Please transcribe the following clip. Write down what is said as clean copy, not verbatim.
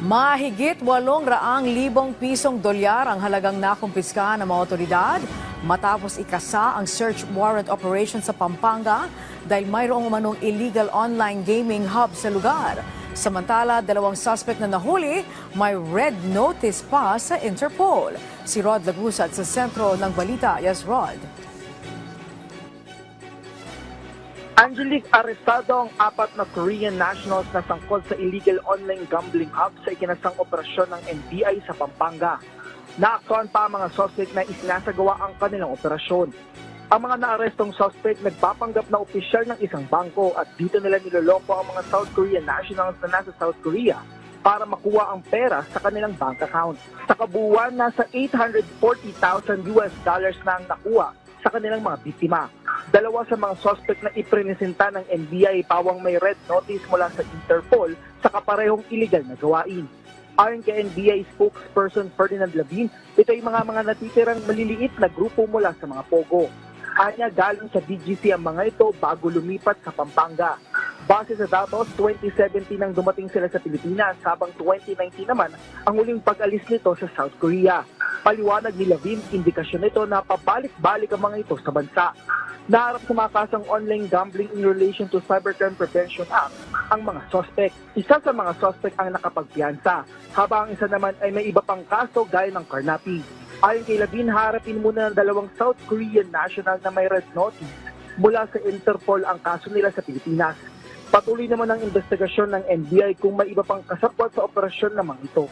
Mahigit 800,000 pisong dolyar ang halagang nakumpiska ng mga otoridad matapos ikasa ang search warrant operation sa Pampanga dahil mayroong umanong illegal online gaming hub sa lugar. Samantala, 2 suspect na nahuli, may red notice pa sa Interpol. Si Rod Lagusat sa sentro ng balita. Yes, Rod. Angelique, arestado ang 4 na Korean nationals na sangkot sa illegal online gambling hub sa ikinasang operasyon ng NBI sa Pampanga. Naaktuhan pa ang mga suspect na isinasagawa ang kanilang operasyon. Ang mga naarestong suspect nagpapanggap na opisyal ng isang bangko at dito nila niloloko ang mga South Korean nationals na nasa South Korea para makuha ang pera sa kanilang bank account. Sa kabuuan, nasa $840,000 na ang nakuha sa kanilang mga biktima. 2 sa mga suspect na iprenesenta ng NBI pawang may red notice mula sa Interpol sa kaparehong iligal na gawain. Ayon kay NBI spokesperson Ferdinand Lavin, ito ay mga natitirang maliliit na grupo mula sa mga pogo. Anya galing sa BGC ang mga ito bago lumipat sa Pampanga. Base sa datos, 2017 nang dumating sila sa Pilipinas habang 2019 naman ang huling pag-alis nito sa South Korea. Paliwanag ni Lavin, indikasyon nito na pabalik-balik ang mga ito sa bansa. Naharap sa mga kasang online gambling in relation to Cybercrime Prevention Act ang mga suspect. Isa sa mga suspect ang nakapagpiyansa, habang ang isa naman ay may iba pang kaso gaya ng carnapping. Ayon kay Lavin, harapin muna ng 2 South Korean national na may red notice mula sa Interpol ang kaso nila sa Pilipinas. Patuloy naman ang investigasyon ng NBI kung may iba pang kasabwat sa operasyon ng mga ito.